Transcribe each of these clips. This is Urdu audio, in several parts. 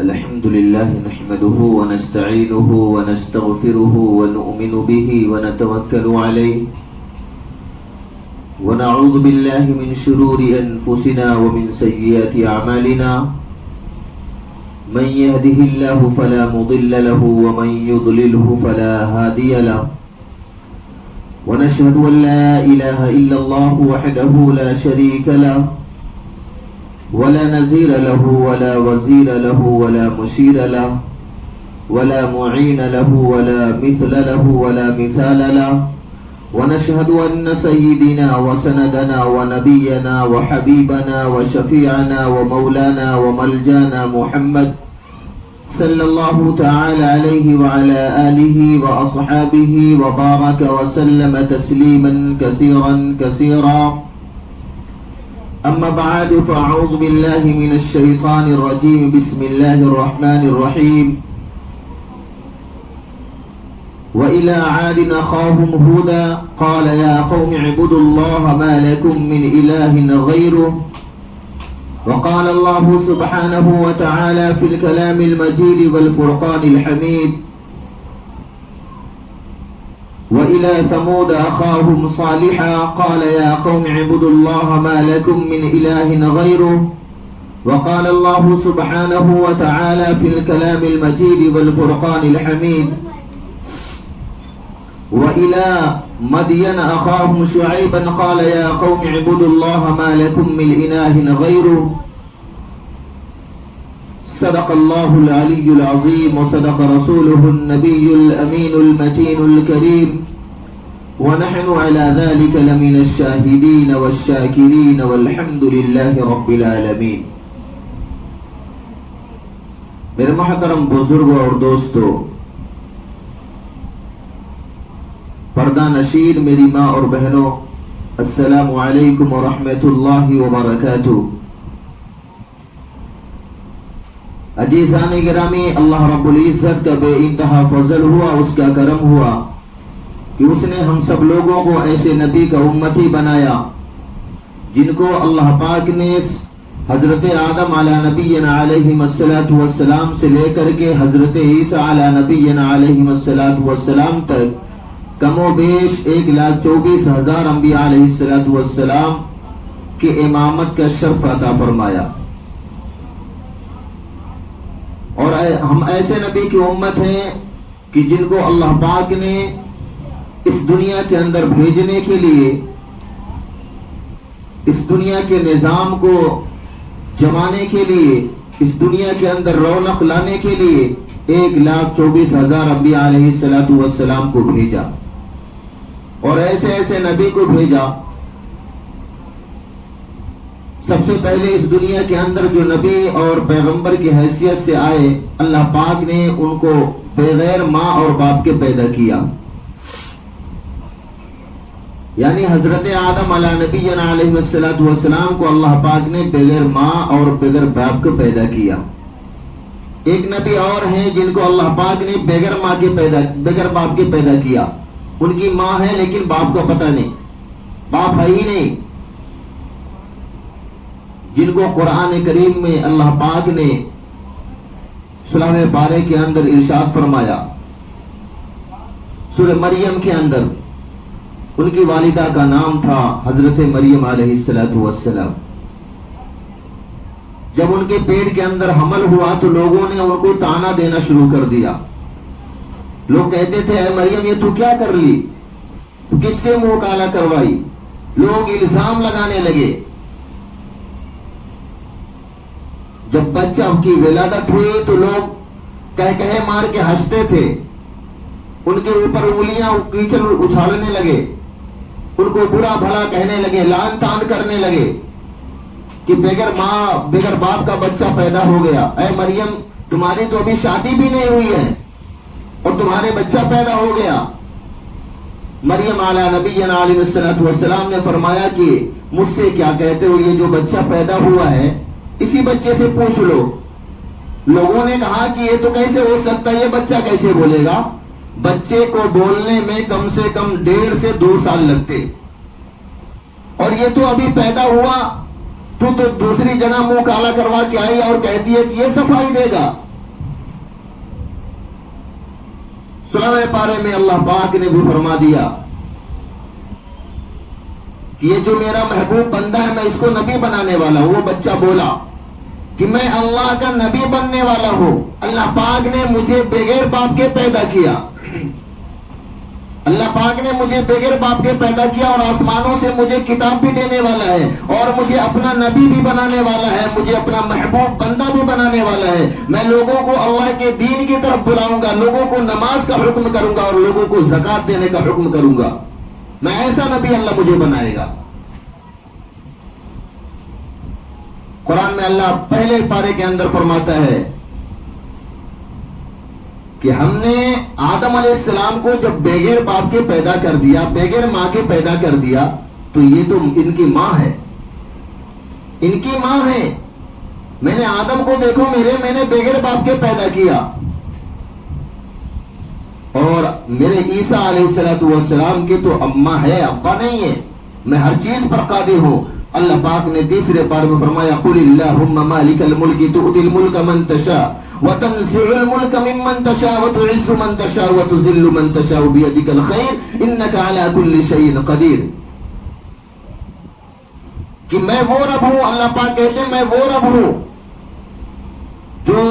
الحمد لله نحمده ونستعينه ونستغفره ونؤمن به ونتوكل عليه ونعوذ بالله من شرور أنفسنا ومن سيئات أعمالنا من يهده الله فلا مضل له ومن يضلله فلا هادي له ونشهد أن لا إله إلا الله وحده لا شريك له ولا نزير له ولا وزير له ولا مشير له ولا معين له ولا مثل له ولا مثال له ونشهد أن سيدنا وسندنا ونبينا وحبيبنا وشفيعنا ومولانا وملجانا محمد صلى الله تعالى عليه وعلى آله وأصحابه وبارك وسلم تسليما كثيرا كثيرا. أما بعد فأعوذ بالله من الشيطان الرجيم. بسم الله الرحمن الرحيم. وإلى عاد أخاهم هودا قال يا قوم اعبدوا الله ما لكم من إله غيره. وقال الله سبحانه وتعالى في الكلام المجيد والفرقان الحميد وإلى ثمود أخاهم صالحا قال يا قوم اعبدوا الله ما لكم من إله غيره. وقال الله سبحانه وتعالى في الكلام المجيد والفرقان الحميد وإلى مدين أخاهم شعيبا قال يا قوم اعبدوا الله ما لكم من إله غيره. صدق الله العلي العظيم وصدق رسوله النبي الأمين المتين الكريم ونحن على ذلك لمن الشاهدين والشاكرين والحمد لله رب العالمين. میرے محترم بزرگوں اور دوستو، پردہ نشین میری ماں اور بہنوں، السلام علیکم ورحمۃ اللہ وبرکاتہ. عزیزان گرامی، اللہ رب العزت کا بے انتہا فضل ہوا، اس کا کرم ہوا کہ اس نے ہم سب لوگوں کو ایسے نبی کا امتی بنایا جن کو اللہ پاک نے حضرت آدم علی نبینا علیہ السلام سے لے کر کے حضرت عیسیٰ علی نبینا علیہ السلام تک کم و بیش 1,24,000 انبیاء علیہ السلام کے امامت کا شرف عطا فرمایا. اور ہم ایسے نبی کی امت ہیں کہ جن کو اللہ پاک نے اس دنیا کے اندر بھیجنے کے لیے، اس دنیا کے نظام کو جمانے کے لیے، اس دنیا کے اندر رونق لانے کے لیے 1,24,000 انبیاء علیہ السلام کو بھیجا. اور ایسے ایسے نبی کو بھیجا. سب سے پہلے اس دنیا کے اندر جو نبی اور پیغمبر کی حیثیت سے آئے، اللہ پاک نے ان کو بغیر ماں اور باپ کے پیدا کیا. یعنی حضرت آدم علیہ نبینا علیہ السلام کو اللہ پاک نے بغیر ماں اور بغیر باپ کو پیدا کیا. ایک نبی اور ہیں جن کو اللہ پاک نے بغیر باپ کے پیدا کیا. ان کی ماں ہے لیکن باپ کو پتہ نہیں، باپ ہے ہی نہیں. جن کو قرآن کریم میں اللہ پاک نے سورہ بارہ کے اندر ارشاد فرمایا، سورہ مریم کے اندر ان کی والدہ کا نام تھا حضرت مریم علیہ السلام. جب ان کے پیٹ کے اندر حمل ہوا تو لوگوں نے ان کو تانا دینا شروع کر دیا. لوگ کہتے تھے اے مریم یہ تو کیا کر لی، تو کس سے منہ کالا کروائی. لوگ الزام لگانے لگے. جب بچہ کی ولادت ہوئی تو لوگ کہے مار کے ہنستے تھے. ان کے اوپر انگلیاں کیچڑ اچھالنے لگے، ان کو برا بھلا کہنے لگے، لعن طعن کرنے لگے کہ بغیر ماں بغیر باپ کا بچہ پیدا ہو گیا. اے مریم تمہاری تو ابھی شادی بھی نہیں ہوئی ہے اور تمہارے بچہ پیدا ہو گیا. مریم علیہ نبینا علیہ السلام نے فرمایا کہ مجھ سے کیا کہتے ہو، یہ جو بچہ پیدا ہوا ہے اسی بچے سے پوچھ لو. لوگوں نے کہا کہ یہ تو کیسے ہو سکتا ہے، یہ بچہ کیسے بولے گا. بچے کو بولنے میں کم سے کم 1.5 سے 2 سال لگتے، اور یہ تو ابھی پیدا ہوا تو دوسری جگہ منہ کالا کروا کے آئی اور کہتی ہے کہ یہ صفائی دے گا. سورہ پارے میں اللہ پاک نے بھی فرما دیا کہ یہ جو میرا محبوب بندہ ہے میں اس کو نبی بنانے والا ہوں. وہ بچہ بولا کہ میں اللہ کا نبی بننے والا ہوں. اللہ پاک نے مجھے بغیر باپ کے پیدا کیا. اللہ پاک نے مجھے بغیر باپ کے پیدا کیا اور آسمانوں سے مجھے کتاب بھی دینے والا ہے اور مجھے اپنا نبی بھی بنانے والا ہے, مجھے اپنا محبوب بندہ بھی بنانے والا ہے. میں لوگوں کو اللہ کے دین کی طرف بلاؤں گا, لوگوں کو نماز کا حکم کروں گا اور لوگوں کو زکوٰۃ دینے کا حکم کروں گا. میں ایسا نبی اللہ مجھے بنائے گا. قرآن میں اللہ پہلے پارے کے اندر فرماتا ہے کہ ہم نے آدم علیہ السلام کو جب بغیر باپ کے پیدا کر دیا, بغیر ماں کے پیدا کر دیا, تو یہ تو ان کی ماں ہے, ان کی ماں ہے. میں نے آدم کو دیکھو میں نے بغیر باپ کے پیدا کیا اور میرے عیسیٰ علیہ السلام کی تو اماں ہے, ابا نہیں ہے. میں ہر چیز پر قادر ہوں. اللہ پاک نے تیسرے پارے میں فرمایا قل اللہم مالک الملک تؤتی الملک من تشاء وتنزع الملک ممن تشاء وتعز من تشاء وتذل من تشاء بیدک الخیر انک علی کل شیء قدیر. کہ میں وہ رب ہوں, اللہ پاک کہتے ہیں میں وہ رب ہوں جو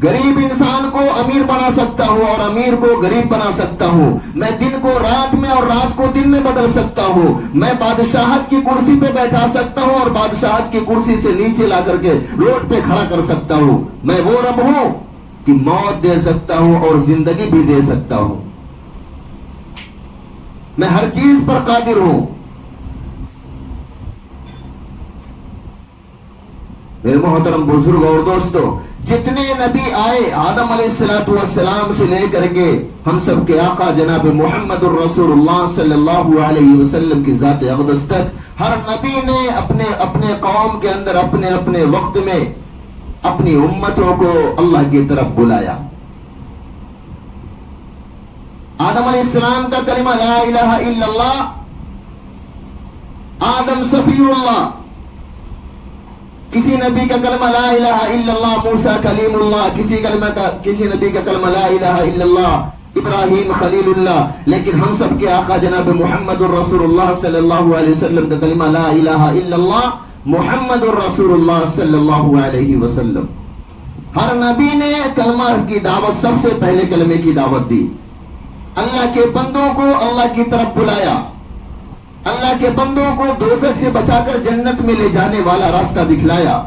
غریب انسان کو امیر بنا سکتا ہوں اور امیر کو غریب بنا سکتا ہوں. میں دن کو رات میں اور رات کو دن میں بدل سکتا ہوں. میں بادشاہت کی کرسی پہ بیٹھا سکتا ہوں اور بادشاہت کی کرسی سے نیچے لا کر کے روڈ پہ کھڑا کر سکتا ہوں. میں وہ رب ہوں کہ موت دے سکتا ہوں اور زندگی بھی دے سکتا ہوں. میں ہر چیز پر قادر ہوں. میرے محترم بزرگ اور دوستو, جتنے نبی آئے آدم علیہ السلام سے لے کر کے ہم سب کے آقا جناب محمد الرسول اللہ صلی اللہ علیہ وسلم کی ذات اقدس تک, ہر نبی نے اپنے اپنے قوم کے اندر اپنے اپنے وقت میں اپنی امتوں کو اللہ کی طرف بلایا. آدم علیہ السلام کا کلمہ لا الہ الا اللہ, آدم صفی اللہ. کسی نبی کا کلمہ لا الہ الا اللہ موسیٰ کلیم اللہ, کسی نبی کا کلمہ لا الہ الا اللہ ابراہیم خلیل اللہ. لیکن ہم سب کے آقا جناب محمد الرسول اللہ صلی اللہ علیہ وسلم کا کلمہ لا الہ الا اللہ محمد الرسول اللہ صلی اللہ علیہ وسلم. ہر نبی نے کلمہ کی دعوت, سب سے پہلے کلمے کی دعوت دی. اللہ کے بندوں کو اللہ کی طرف بلایا, اللہ کے بندوں کو دوزخ سے بچا کر جنت میں لے جانے والا راستہ دکھلایا.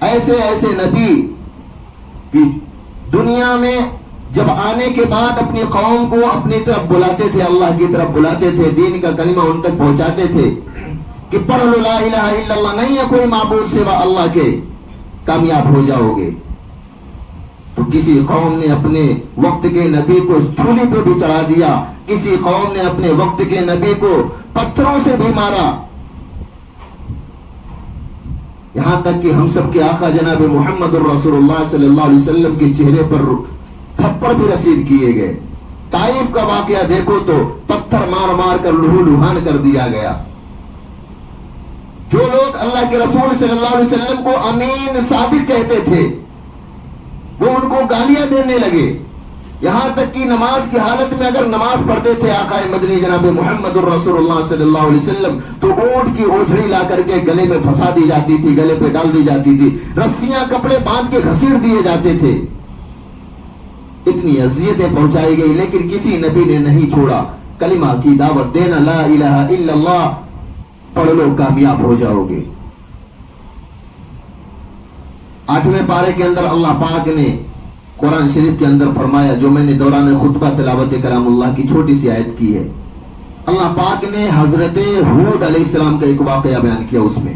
ایسے ایسے نبی کہ دنیا میں جب آنے کے بعد اپنی قوم کو اپنی طرف بلاتے تھے, اللہ کی طرف بلاتے تھے, دین کا کلمہ ان تک پہنچاتے تھے کہ پڑھ لو لا الہ الا اللہ, نہیں ہے کوئی معبود سوا اللہ کے, کامیاب ہو جاؤ گے. تو کسی قوم نے اپنے وقت کے نبی کو چولی پہ بھی چڑھا دیا, کسی قوم نے اپنے وقت کے نبی کو پتھروں سے بھی مارا, یہاں تک کہ ہم سب کے آقا جناب محمد الرسول اللہ صلی اللہ علیہ وسلم کے چہرے پر تھپڑ بھی رسید کیے گئے. طائف کا واقعہ دیکھو تو پتھر مار مار کر لہو لہان کر دیا گیا. جو لوگ اللہ کے رسول صلی اللہ علیہ وسلم کو امین صادق کہتے تھے وہ ان کو گالیاں دینے لگے. یہاں تک کہ نماز کی حالت میں اگر نماز پڑھتے تھے آقا مدنی جناب محمد الرسول اللہ صلی اللہ علیہ وسلم تو اونٹ کی اوجھڑی لا کر کے گلے میں پھنسا دی جاتی تھی, گلے پہ ڈال دی جاتی تھی, رسیاں کپڑے باندھ کے گھسیٹ دیے جاتے تھے. اتنی اذیتیں پہنچائی گئی لیکن کسی نبی نے نہیں چھوڑا کلمہ کی دعوت دینا. لا الہ الا اللہ پڑھ لو کامیاب ہو جاؤ گے. 8ویں پارے کے اندر اللہ پاک نے قرآن شریف کے اندر فرمایا, جو میں نے دوران خطبہ تلاوت کلام اللہ کی چھوٹی سی آیت کی ہے. اللہ پاک نے حضرت ہود علیہ السلام کا ایک واقعہ بیان کیا اس میں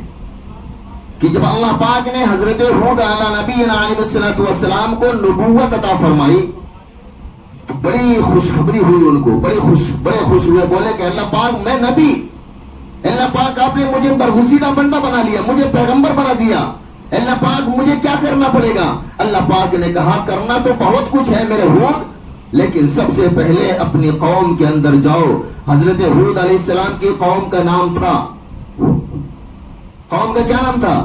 کہ جب اللہ پاک نے حضرت ہود علیہ نبینا علیہ السلام کو نبوت عطا فرمائی تو بڑی خوشخبری ہوئی ان کو, بڑے خوش ہوئے. بولے کہ اللہ پاک میں نبی, اللہ پاک آپ نے مجھے برگزیدہ بندہ بنا لیا, مجھے پیغمبر بنا دیا, اللہ پاک مجھے کیا کرنا پڑے گا؟ اللہ پاک نے کہا کرنا تو بہت کچھ ہے میرے ہود, لیکن سب سے پہلے اپنی قوم کے اندر جاؤ. حضرت ہود علیہ السلام کی قوم کا نام تھا، قوم کا کیا نام تھا؟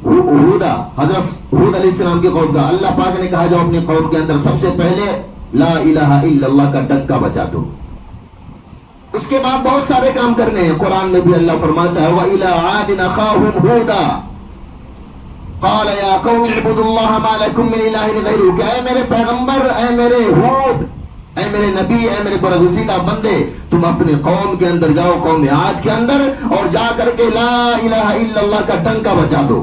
ہودا. حضرت ہود علیہ السلام کی قوم کا اللہ پاک نے کہا جاؤ اپنی قوم کے اندر سب سے پہلے لا الہ الا اللہ کا ڈنکا بجا دو. اس کے بعد بہت سارے کام کرنے ہیں. قرآن میں بھی اللہ فرماتا ہے وَإِلَىٰ عَادٍ أَخَاهُمْ هُودًا قَالَ يَا قَوْمِ اعْبُدُوا اللَّهَ مَا لَكُم مِّنْ إِلَٰهٍ غَيْرُهُ. کہ اے میرے پیغمبر، اے میرے ہود، اے میرے نبی، اے میرے برگزیدہ بندے، تم اپنی قوم کے اندر جاؤ، قوم عاد کے اندر، اور جا کر کے لا الہ الا اللہ کا ڈنکا بجا دو.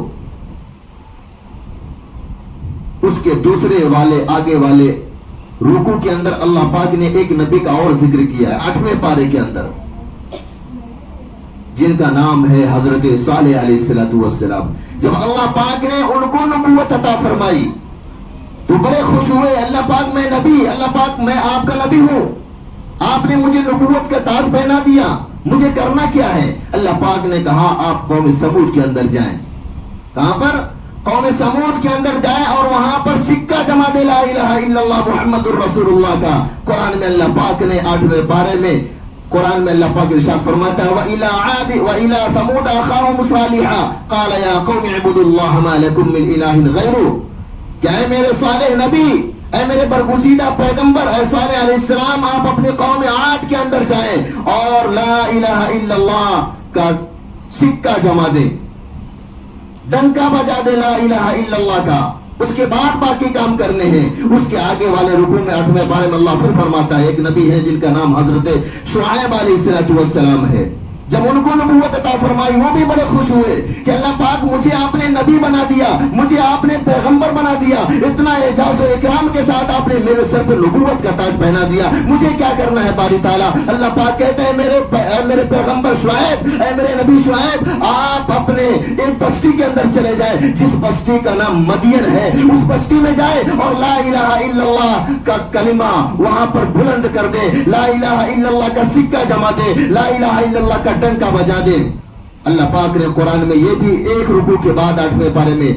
اس کے دوسرے والے آگے والے رکوع کے اندر اللہ پاک نے ایک نبی کا اور ذکر کیا ہے 8ویں پارے کے اندر، جن کا نام ہے حضرت صالح علیہ السلام. جب اللہ پاک نے ان کو نبوت عطا فرمائی تو بڑے خوش ہوئے. اللہ پاک میں نبی، اللہ پاک میں آپ کا نبی ہوں، آپ نے مجھے نبوت کا تاج پہنا دیا، مجھے کرنا کیا ہے؟ اللہ پاک نے کہا آپ قوم سمود کے اندر جائیں. کہاں پر؟ قوم سمود کے اندر جائیں اور وہاں پر سکہ جما دے لا الہ الا اللہ محمد الرسول اللہ کا. قرآن میں اللہ پاک نے 8ویں پارے میں قرآن میں اللہ پاک ارشاد فرماتا ہے وَإِلَىٰ عَادٍ وَإِلَىٰ ثَمُودَ أَخَاهُمْ صَالِحًا قَالَ يَا قَوْمِ اعْبُدُوا اللَّهَ مَا لَكُم مِّنْ إِلَٰهٍ غَيْرُهُ. کہ اے میرے صالح نبی، اے میرے برگزیدہ پیغمبر، اے صالح علیہ السلام، آپ اپنے قوم عاد کے اندر جائیں اور لا الہ الا اللہ کا سکہ جما دیں، ڈنکا بجا دے لا الہ الا اللہ کا. اس کے بعد باقی کام کرنے ہیں. اس کے آگے والے رکوع میں 8ویں پارے میں اللہ پھر فرماتا ہے ایک نبی ہے جن کا نام حضرت شعیب علیہ السلام ہے. جب ان کو نبوت عطا فرمائی وہ بھی بڑے خوش ہوئے کہ اللہ پاک مجھے آپ نے نبی بنا دیا، مجھے آپ نے پیغمبر بنا دیا، اتنا اعزاز و اکرام کے ساتھ آپ نے میرے سر پہ نبوت کا تاج پہنا دیا، مجھے کیا کرنا ہے باری تعالیٰ؟ اللہ پاک کہتے ہیں میرے پیغمبر شعیب، اے میرے نبی شعیب، آپ اپنے ایک بستی کے اندر چلے جائیں جس بستی کا نام مدین ہے. اس بستی میں جائیں اور لا الہ الا اللہ کا کلمہ وہاں پر بلند کر دے، لا الہ الا اللہ کا سکہ جما دے، لا الہ الا اللہ کا ڈنکا بجا دے. اللہ پاک نے قرآن میں یہ بھی ایک رکوع کے بعد 8ویں پارے میں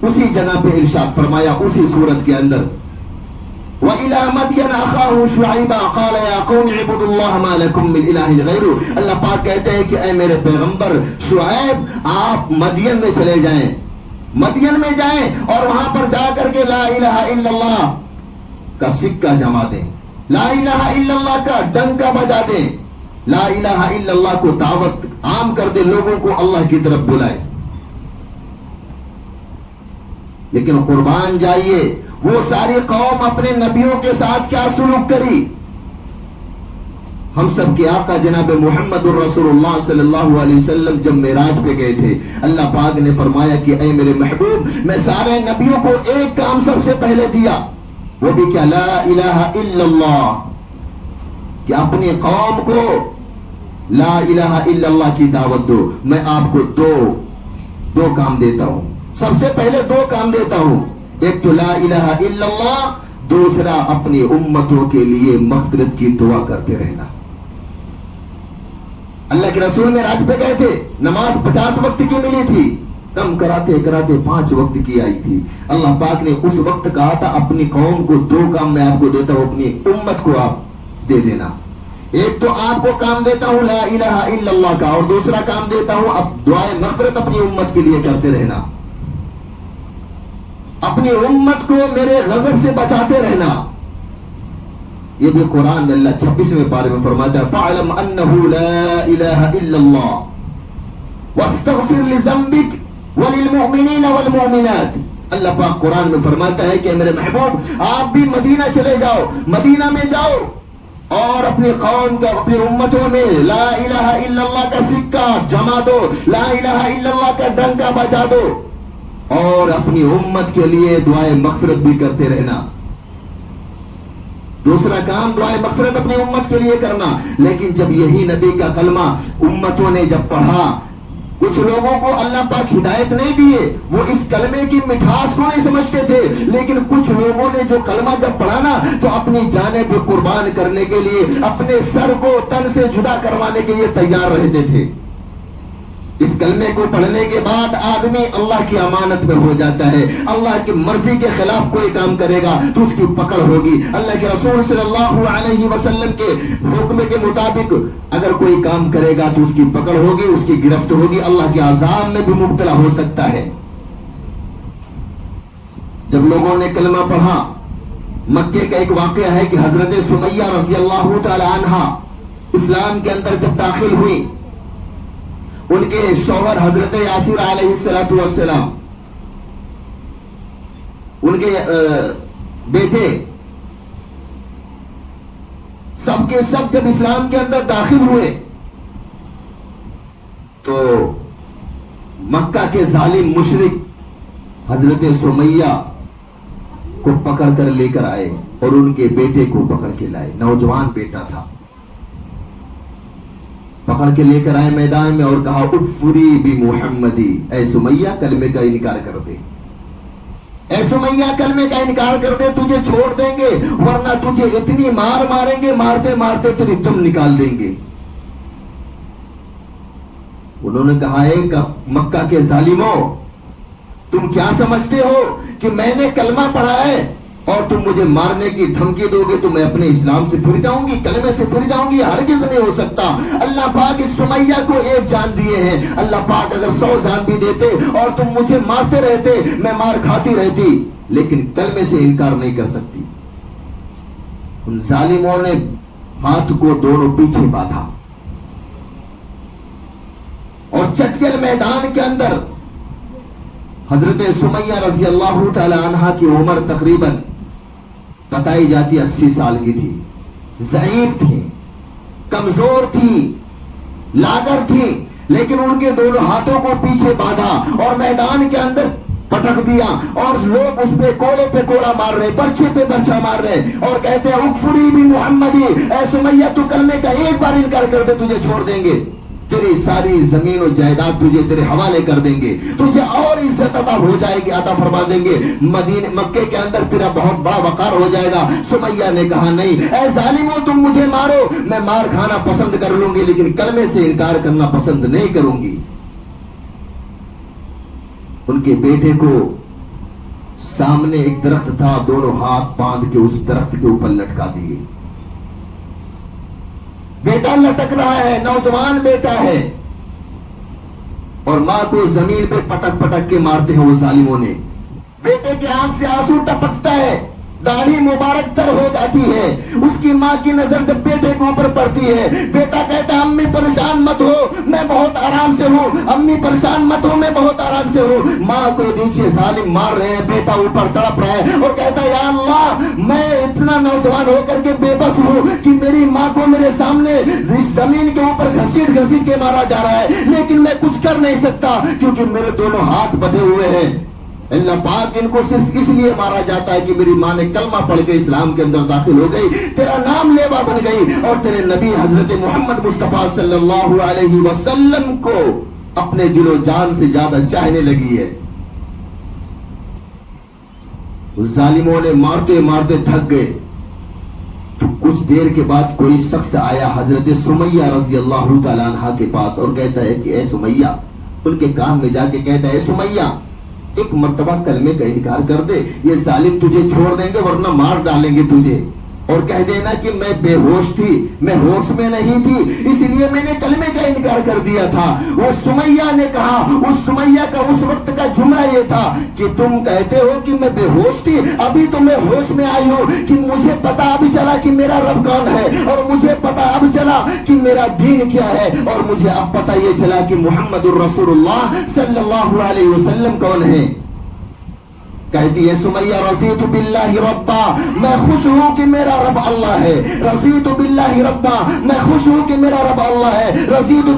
اسی جگہ پہ ارشاد فرمایا اسی سورت کے اندر وَإِلَىٰ مَدْيَنَ أَخَاهُمْ شُعَيْبًا قَالَ يَا قَوْمِ اعْبُدُوا اللَّهَ مَا لَكُم مِّنْ إِلَٰهٍ غَيْرُهُ. اللہ پاک کہتے ہیں کہ اے میرے پیغمبر شعیب، آپ مدین میں چلے جائیں، مدین میں جائیں اور وہاں پر جا کر کے لا الہ الا اللہ کا سکہ جما دیں، لا الہ الا اللہ کا ڈنکا بجا دیں، لا الہ الا اللہ کو دعوت عام کر دے، لوگوں کو اللہ کی طرف بلائے. لیکن قربان جائیے وہ ساری قوم اپنے نبیوں کے ساتھ کیا سلوک کری. ہم سب کے آقا جناب محمد الرسول اللہ صلی اللہ علیہ وسلم جب معراج پہ گئے تھے اللہ پاک نے فرمایا کہ اے میرے محبوب میں سارے نبیوں کو ایک کام سب سے پہلے دیا، وہ بھی کیا؟ لا الہ الا اللہ. کہ اپنی قوم کو لا الہ الا اللہ کی دعوت دو. میں آپ کو دو کام دیتا ہوں، سب سے پہلے 2 کام دیتا ہوں. ایک تو لا الہ الا اللہ، دوسرا اپنی امتوں کے لیے مغفرت کی دعا کرتے رہنا. اللہ کے رسول میں راج پہ گئے تھے، نماز 50 وقت کی ملی تھی، کم کراتے کراتے 5 وقت کی آئی تھی. اللہ پاک نے اس وقت کہا تھا اپنی قوم کو 2 کام میں آپ کو دیتا ہوں، اپنی امت کو آپ دے دینا. ایک تو آپ کو کام دیتا ہوں لا الہ الا اللہ کا، اور دوسرا کام دیتا ہوں اب دعائے مغفرت اپنی امت کے لیے کرتے رہنا، اپنی امت کو میرے غضب سے بچاتے رہنا. یہ بھی قرآن میں اللہ 26ویں پارے میں فرماتا ہے فَاعْلَمْ أَنَّهُ لَا إِلَهَ إِلَّا اللَّهُ وَاسْتَغْفِرْ لِذَنبِكَ وَلِلْمُؤْمِنِينَ وَالْمُؤْمِنَاتِ. اللہ پاک قرآن میں فرماتا ہے کہ میرے محبوب آپ بھی مدینہ چلے جاؤ، مدینہ میں جاؤ اور اپنی قوم کا، اپنی امتوں میں لا الہ الا اللہ کا سکہ جما دو، لا الہ الا اللہ کا ڈنکا بجا دو اور اپنی امت کے لیے دعائے مغفرت بھی کرتے رہنا. دوسرا کام دعائے مغفرت اپنی امت کے لیے کرنا. لیکن جب یہی نبی کا کلمہ امتوں نے جب پڑھا، کچھ لوگوں کو اللہ پاک ہدایت نہیں دیے، وہ اس کلمے کی مٹھاس کو نہیں سمجھتے تھے، لیکن کچھ لوگوں نے جو کلمہ جب پڑھا نا تو اپنی جانیں بھی قربان کرنے کے لیے، اپنے سر کو تن سے جدا کروانے کے لیے تیار رہتے تھے. اس کلمے کو پڑھنے کے بعد آدمی اللہ کی امانت میں ہو جاتا ہے. اللہ کی مرضی کے خلاف کوئی کام کرے گا تو اس کی پکڑ ہوگی. اللہ کے رسول صلی اللہ علیہ وسلم کے حکم کے مطابق اگر کوئی کام کرے گا تو اس کی پکڑ ہوگی, اس کی گرفت ہوگی, اللہ کے عذاب میں بھی مبتلا ہو سکتا ہے. جب لوگوں نے کلمہ پڑھا, مکے کا ایک واقعہ ہے کہ حضرت سمیہ رضی اللہ تعالی عنہ اسلام کے اندر جب داخل ہوئی, ان کے شوہر حضرت یاسر علیہ السلام, ان کے بیٹے سب کے سب جب اسلام کے اندر داخل ہوئے تو مکہ کے ظالم مشرک حضرت سمیہ کو پکڑ کر لے کر آئے اور ان کے بیٹے کو پکڑ کے لائے. نوجوان بیٹا تھا. پکڑ کے لے کر آئے میدان میں اور کہا اکفری بمحمدی, اے سمیہ کلمے کا انکار کر دے, اے سمیہ کلمے کا انکار کر دے, تجھے چھوڑ دیں گے ورنہ تجھے اتنی مار ماریں گے, مارتے مارتے تیری دم نکال دیں گے. انہوں نے کہا ہے کہ مکہ کے ظالموں, تم کیا سمجھتے ہو کہ میں نے کلمہ پڑھا ہے اور تم مجھے مارنے کی دھمکی دو گے تو میں اپنے اسلام سے پھر جاؤں گی, کلمے سے پھر جاؤں گی؟ ہرگز نہیں ہو سکتا. اللہ پاک اس سمیہ کو ایک جان دیے ہیں. اللہ پاک اگر 100 جان بھی دیتے اور تم مجھے مارتے رہتے, میں مار کھاتی رہتی, لیکن کلمے سے انکار نہیں کر سکتی. ان ظالموں نے ہاتھ کو دونوں پیچھے باندھا اور چچل میدان کے اندر حضرت سمیہ رضی اللہ تعالی عنہ کی عمر تقریباً بتائی جاتی 80 سال کی تھی. ضعیف تھی, کمزور تھی, لاغر تھی, لیکن ان کے دونوں ہاتھوں کو پیچھے باندھا اور میدان کے اندر پٹک دیا اور لوگ اس پہ کوڑے پہ کوڑا مار رہے, برچے پہ برچہ مار رہے اور کہتے ہیں اکفری بمحمدی, اے سمیہ تو کلمے کا ایک بار انکار کر دے, تجھے چھوڑ دیں گے, تیری ساری زمین و جائیداد تجھے تیرے حوالے کر دیں گے, تجھے اور عزت عطا ہو جائے گی, عطا فرما دیں گے, مکے کے اندر تیرا بہت بڑا وقار ہو جائے گا. سمیہ نے کہا نہیں, اے ظالموں تم مجھے مارو, میں مار کھانا پسند کر لوں گی لیکن کلمے سے انکار کرنا پسند نہیں کروں گی. ان کے بیٹے کو سامنے ایک درخت تھا, دونوں ہاتھ باندھ کے اس درخت کے اوپر لٹکا دیے. بیٹا لٹک رہا ہے, نوجوان بیٹا ہے, اور ماں کو زمین پہ پٹک پٹک کے مارتے ہیں وہ ظالموں نے. بیٹے کے آنکھ سے آنسو ٹپکتا ہے, داڑھی مبارک تر ہو جاتی ہے. اس کی ماں کی نظر جب بیٹے کے اوپر پڑتی ہے, بیٹا کہتا ہے امی پریشان مت ہو, میں بہت آرام سے ہوں, امی پریشان مت ہو, میں بہت آرام سے ہوں. ماں کو نیچے ظالم مار رہے ہیں, بیٹا اوپر تڑپ رہا ہے اور کہتا ہے یا اللہ, میں اتنا نوجوان ہو کر کے بے بس ہوں کہ میری ماں کو میرے سامنے زمین کے اوپر گھسیٹ گھسیٹ کے مارا جا رہا ہے, لیکن میں کچھ کر نہیں سکتا کیونکہ میرے دونوں ہاتھ بدھے ہوئے ہیں. اللہ پاک ان کو صرف اس لیے مارا جاتا ہے کہ میری ماں نے کلمہ پڑھ کے اسلام کے اندر داخل ہو گئی, تیرا نام لیوا بن گئی اور تیرے نبی حضرت محمد مصطفیٰ صلی اللہ علیہ وسلم کو اپنے دل و جان سے زیادہ چاہنے لگی ہے. ظالموں نے مارتے مارتے تھک گئے تو کچھ دیر کے بعد کوئی شخص آیا حضرت سمیہ رضی اللہ تعالیٰ عنہ کے پاس اور کہتا ہے کہ اے سمیہ, ان کے کان میں جا کے کہتا ہے اے سمیہ, ایک مرتبہ کلمے کا انکار کر دے, یہ ظالم تجھے چھوڑ دیں گے ورنہ مار ڈالیں گے تجھے, اور کہہ دینا کہ میں بے ہوش تھی, میں ہوش میں نہیں تھی, اس لیے میں نے کلمے کا انکار کر دیا تھا. وہ سمیہ نے کہا, اس سمیہ کا اس وقت کا جملہ یہ تھا کہ تم کہتے ہو کہ میں بے ہوش تھی, ابھی تو میں ہوش میں آئی ہوں کہ مجھے پتا اب چلا کہ میرا رب کون ہے, اور مجھے پتا اب چلا کہ میرا دین کیا ہے, اور مجھے اب پتا یہ چلا کہ محمد الرسول اللہ صلی اللہ علیہ وسلم کون ہے. کہتی ہے سمیہ رضیت باللہ ربا, میں خوش ہوں کہ میرا رب اللہ ہے, رضیت باللہ ربا, میں خوش ہوں کہ میرا رب اللہ ہے, رضیت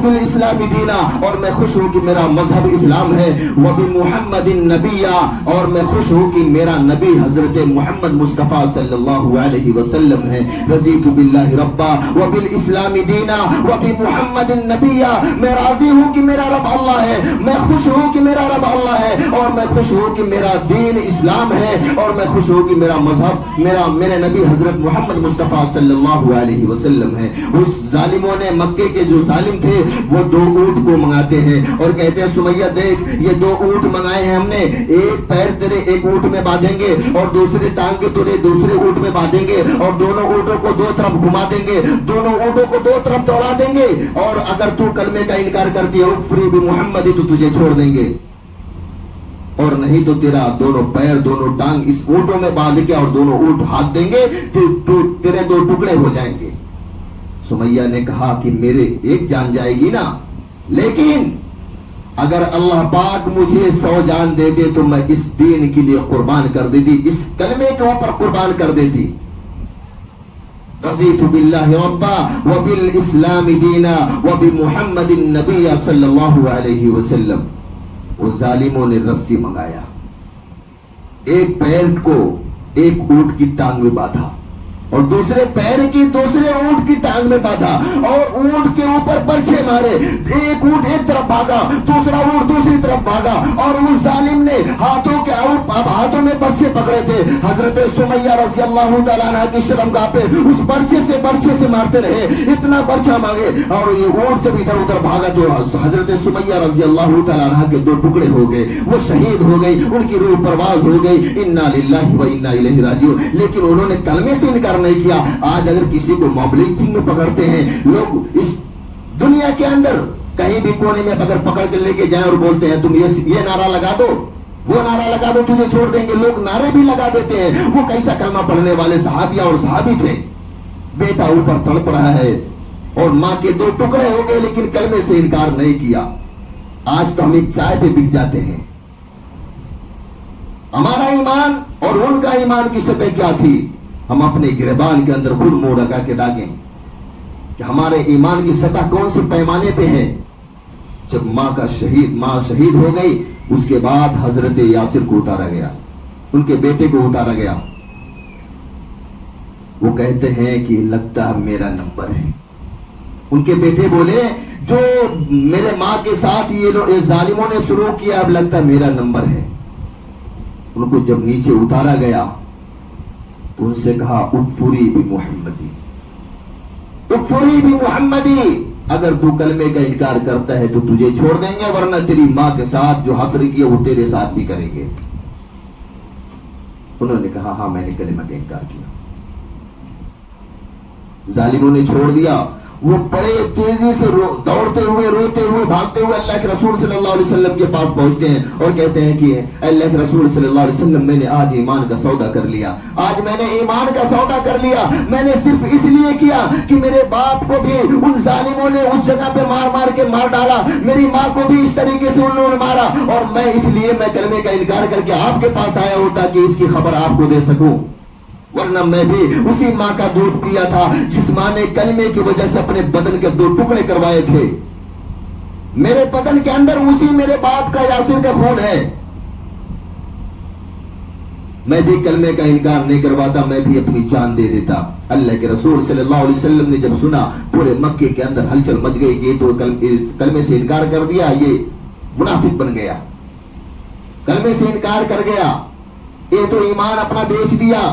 بالاسلام دینا, اور میں خوش ہوں کہ میرا مذہب اسلام ہے, وبمحمد النبیہ, اور میں خوش ہوں کہ میرا نبی حضرت محمد مصطفیٰ صلی اللہ علیہ وسلم ہے. رضیت باللہ ربا وبالاسلام دینا وبمحمد النبیہ, میں راضی ہوں کہ میرا رب اللہ ہے, میں خوش ہوں کہ میرا رب اللہ ہے, اور میں خوش ہوں کہ میرا دین اسلام ہے، اور میں خوش ہوں کہ میرا مذہب میرے نبی حضرت محمد مصطفیٰ صلی اللہ علیہ وسلم ہے۔ اس ظالموں نے، مکے کے جو ظالم تھے، وہ 2 اونٹ کو منگاتے ہیں اور کہتے ہیں سمیہ دیکھ یہ 2 اونٹ منگائے ہیں ہم نے، ایک پیر تیرے ایک اونٹ میں باندھیں گے اور دوسری ٹانگ تیرے دوسرے اونٹ میں باندھیں گے، اور دونوں اونٹوں کو 2 طرف گھما دیں گے، دونوں اونٹوں کو 2 طرف دوڑا دیں گے، اور اگر تو کلمے کا انکار کرتی ہے اکفری بمحمد تو تجھے چھوڑ دیں گے، اور نہیں تو تیرا دونوں پیر دونوں ٹانگ اس اونٹوں میں باندھ کے اور دونوں اونٹ ہاتھ دیں گے تو تیرے 2 ٹکڑے ہو جائیں گے۔ سمیہ نے کہا کہ میرے ایک جان جائے گی نا، لیکن اگر اللہ پاک مجھے 100 جان دے دے تو میں اس دین کے لیے قربان کر دیتی، اس کلمے کے اوپر قربان کر دیتی۔ رضیت باللہ ربا وبالاسلام دینا وبمحمد النبی صلی اللہ علیہ وسلم۔ وہ ظالموں نے رسی منگایا، ایک پیر کو ایک اونٹ کی ٹانگ میں باندھا اور دوسرے پیر کی دوسرے اونٹ کی ٹانگ میں باندھا، اور اونٹ کے اوپر برچھے مارے، ایک اونٹ ایک طرف بھاگا، دوسرا اونٹ دوسری طرف بھاگا، اور اس ظالم نے ہاتھوں میں برچھے پکڑے تھے، حضرت سمیہ رضی اللہ تعالیٰ عنہ کی شرمگاہ پہ اس برچھے سے مارتے رہے، اتنا برچھا مانگے، اور یہ اونٹ جب ادھر ادھر بھاگا تو حضرت سمیہ رضی اللہ تعالیٰ عنہ کے 2 ٹکڑے ہو گئے، وہ شہید ہو گئی، ان کی روح پرواز ہو گئی، انا للہ و انا الیہ راجعون۔ لیکن انہوں نے کلمے سے انکار نہیں کیا۔ آج اگر کسی کو موبلنگ میں پکڑتے ہیں لوگ، اس دنیا کے اندر کہیں بھی کونے میں اگر پکڑ کے لے کے جائیں اور بولتے ہیں تم یہ نعرہ لگا دو، وہ نعرہ لگا دو، تجھے چھوڑ دیں گے، لوگ نعرے بھی لگا دیتے ہیں۔ وہ کیسا کلمہ پڑھنے والے صحابیہ اور صحابی تھے، بیٹا اوپر تڑپ رہا ہے اور ماں کے 2 ٹکڑے ہو گئے لیکن کلمے سے انکار نہیں کیا۔ آج تو ہم ایک چائے پہ بک جاتے ہیں۔ ہمارا ایمان اور ان کا ایمان کی سطح کیا تھی؟ ہم اپنے گریبان کے اندر خود منہ لگا کے ڈاگیں کہ ہمارے ایمان کی سطح کون سے پیمانے پہ ہے۔ جب ماں شہید ہو گئی، اس کے بعد حضرت یاسر کو اتارا گیا، ان کے بیٹے کو اتارا گیا۔ وہ کہتے ہیں کہ لگتا ہے میرا نمبر ہے۔ ان کے بیٹے بولے جو میرے ماں کے ساتھ یہ ظالموں نے شروع کیا، اب لگتا ہے میرا نمبر ہے۔ ان کو جب نیچے اتارا گیا تو ان سے کہا اکفری بمحمدی، اکفری بمحمدی، اگر تو کلمے کا انکار کرتا ہے تو تجھے چھوڑ دیں گے، ورنہ تیری ماں کے ساتھ جو حسر کیا وہ تیرے ساتھ بھی کریں گے۔ انہوں نے کہا ہاں میں نے کلمہ کا انکار کیا۔ ظالموں نے چھوڑ دیا۔ وہ بڑے تیزی سے دوڑتے ہوئے روتے ہوئے بھاگتے ہوئے اللہ کے رسول صلی اللہ علیہ وسلم کے پاس پہنچتے ہیں اور کہتے ہیں کہ اللہ کے رسول صلی اللہ علیہ وسلم میں نے آج ایمان کا سودا کر لیا، آج میں نے ایمان کا سودا کر لیا۔ میں نے صرف اس لیے کیا کہ میرے باپ کو بھی ان ظالموں نے اس جگہ پہ مار کے مار ڈالا، میری ماں کو بھی اس طریقے سے انہوں نے مارا، اور میں اس لیے میں کلمے کا انکار کر کے آپ کے پاس آیا ہوں تاکہ اس کی خبر آپ کو دے سکوں، ورنہ میں بھی اسی ماں کا دودھ پیا تھا جس ماں نے کلمے کی وجہ سے اپنے بدن کے 2 ٹکڑے کروائے تھے۔ میرے بدن کے اندر اسی میرے باپ کا یاسر کا خون ہے۔ میں بھی کلمے کا انکار نہیں کرواتا، میں بھی اپنی جان دے دیتا۔ اللہ کے رسول صلی اللہ علیہ وسلم نے جب سنا پورے مکے کے اندر ہلچل مچ گئی کہ تو کلمے سے انکار کر دیا، یہ منافق بن گیا، کلمے سے انکار کر گیا، یہ تو ایمان اپنا بیچ دیا۔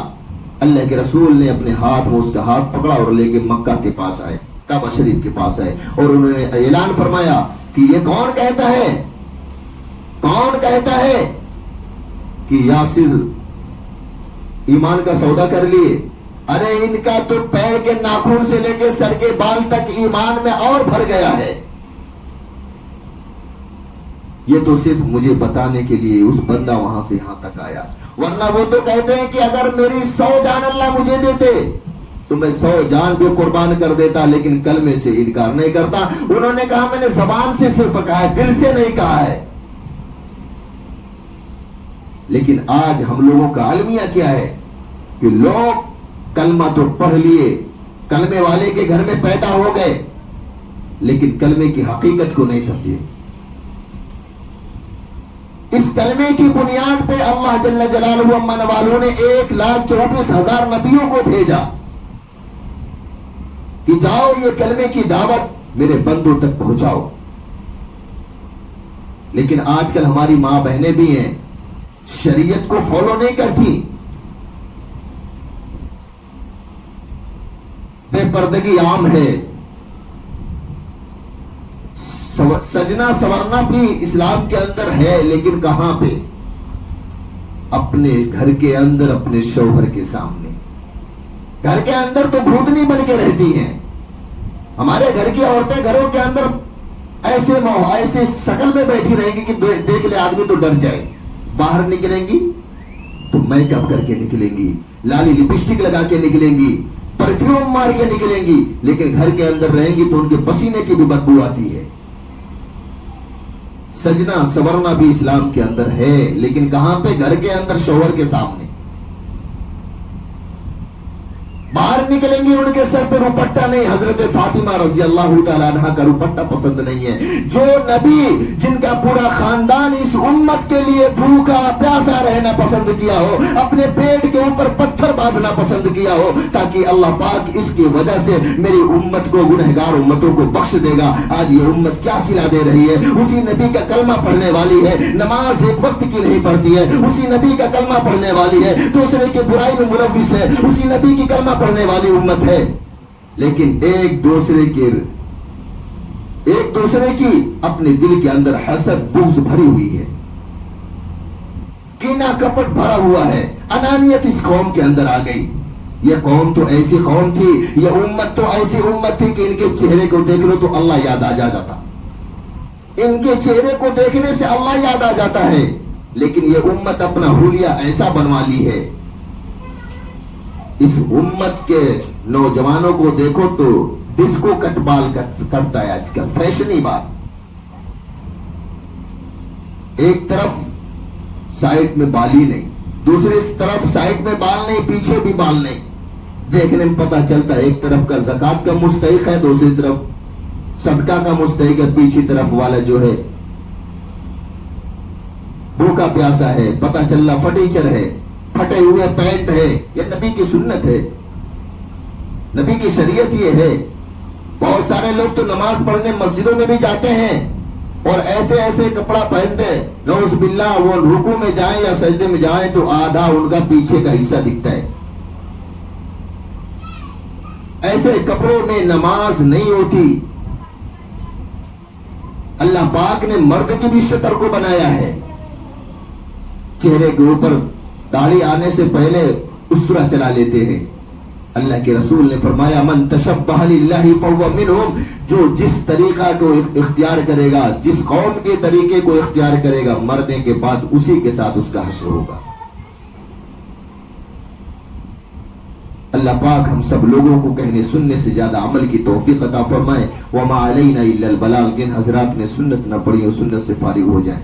اللہ کے رسول نے اپنے ہاتھ میں اس کا ہاتھ پکڑا اور لے کے مکہ کے پاس آئے، کعبہ شریف کے پاس آئے، اور انہوں نے اعلان فرمایا کہ یہ کون کہتا ہے کہ یاسر ایمان کا سودا کر لیے؟ ارے ان کا تو پیر کے ناخن سے لے کے سر کے بال تک ایمان میں اور بھر گیا ہے۔ یہ تو صرف مجھے بتانے کے لیے اس بندہ وہاں سے یہاں تک آیا، ورنہ وہ تو کہتے ہیں کہ اگر میری 100 جان اللہ مجھے دیتے تو میں 100 جان بھی قربان کر دیتا، لیکن کلمے سے انکار نہیں کرتا۔ انہوں نے کہا میں نے زبان سے صرف کہا ہے، دل سے نہیں کہا ہے۔ لیکن آج ہم لوگوں کا المیہ کیا ہے کہ لوگ کلمہ تو پڑھ لیے، کلمے والے کے گھر میں پیدا ہو گئے، لیکن کلمے کی حقیقت کو نہیں سمجھے۔ اس کلمے کی بنیاد پہ اللہ جل جلالہ امن والوں نے 1,24,000 نبیوں کو بھیجا کہ جاؤ یہ کلمے کی دعوت میرے بندوں تک پہنچاؤ۔ لیکن آج کل ہماری ماں بہنیں بھی ہیں شریعت کو فالو نہیں کرتی، بے پردگی عام ہے، سجنا سورنا بھی اسلام کے اندر ہے، لیکن کہاں پہ؟ اپنے گھر کے اندر اپنے شوہر کے سامنے۔ گھر کے اندر تو بھوتنی بن کے رہتی ہیں، ہمارے گھر کی عورتیں گھروں کے اندر ایسے شکل میں بیٹھی رہیں گی کہ دیکھ لے آدمی تو ڈر جائے، باہر نکلیں گی تو میک اپ کر کے نکلیں گی، لالی لپسٹک لگا کے نکلیں گی، پرفیوم مار کے نکلیں گی، لیکن گھر کے اندر رہیں گی تو ان کے پسینے کی بھی بدبو آتی ہے۔ سجنا سورنا بھی اسلام کے اندر ہے، لیکن کہاں پہ؟ گھر کے اندر شوہر کے سامنے۔ باہر نکلیں گی ان کے سر پہ روپٹہ نہیں، حضرت فاطمہ رضی اللہ تعالیٰ عنہ کا روپٹہ پسند نہیں ہے۔ جو نبی جن کا پورا خاندان اس امت کے لیے بھوکا پیاسا رہنا پسند کیا ہو، اپنے پیٹ کے اوپر پتھر باندھنا پسند کیا ہو تاکہ اللہ پاک اس کی وجہ سے میری امت کو، گنہگار امتوں کو بخش دے گا، آج یہ امت کیا صلہ دے رہی ہے؟ اسی نبی کا کلمہ پڑھنے والی ہے، نماز ایک وقت کی نہیں پڑھتی ہے، اسی نبی کا کلمہ پڑھنے والی ہے، دوسرے کی برائی میں ملوث ہے، اسی نبی کی کلمہ پڑھنے والی امت ہے، لیکن ایک دوسرے کی اپنے دل کے اندر حسد بغض بھری ہوئی ہے، کینہ کپٹ بھرا ہوا ہے، انانیت اس قوم کے اندر آ گئی۔ یہ قوم تو ایسی قوم تھی، یہ امت تو ایسی امت تھی کہ ان کے چہرے کو دیکھ لو تو اللہ یاد آ جاتا، ان کے چہرے کو دیکھنے سے اللہ یاد آ جاتا ہے، لیکن یہ امت اپنا حلیہ ایسا بنوا لی ہے۔ اس امت کے نوجوانوں کو دیکھو تو ڈسکو کٹ بال کرتا ہے آج کل، فیشنی بات، ایک طرف سائڈ میں بال ہی نہیں، دوسری طرف سائڈ میں بال نہیں، پیچھے بھی بال نہیں، دیکھنے میں پتہ چلتا ہے ایک طرف کا زکات کا مستحق ہے، دوسری طرف صدقہ کا مستحق ہے، پیچھے طرف والا جو ہے بھوکا پیاسا ہے، پتہ چل رہا فرنیچر ہے، پھٹے ہوئے پینٹ ہے۔ یہ نبی کی سنت ہے، نبی کی شریعت یہ ہے۔ بہت سارے لوگ تو نماز پڑھنے مسجدوں میں بھی جاتے ہیں اور ایسے کپڑا پہنتے ہیں، نعوذ باللہ، وہ رکوع میں جائیں یا سجدے میں جائیں تو آدھا ان کا پیچھے کا حصہ دکھتا ہے۔ ایسے کپڑوں میں نماز نہیں ہوتی۔ اللہ پاک نے مرد کی بھی شکر کو بنایا ہے، چہرے کے اوپر داڑھی آنے سے پہلے استرا چلا لیتے ہیں۔ اللہ کے رسول نے فرمایا من تشبہ للہ فہو منہم، جو جس طریقہ کو اختیار کرے گا، جس قوم کے طریقے کو اختیار کرے گا، مرنے کے بعد اسی کے ساتھ اس کا حشر ہوگا۔ اللہ پاک ہم سب لوگوں کو کہنے سننے سے زیادہ عمل کی توفیق عطا فرمائے۔ وما علینا الا البلاغ، جن حضرات نے سنت نہ پڑھی اور سنت سے فارغ ہو جائیں۔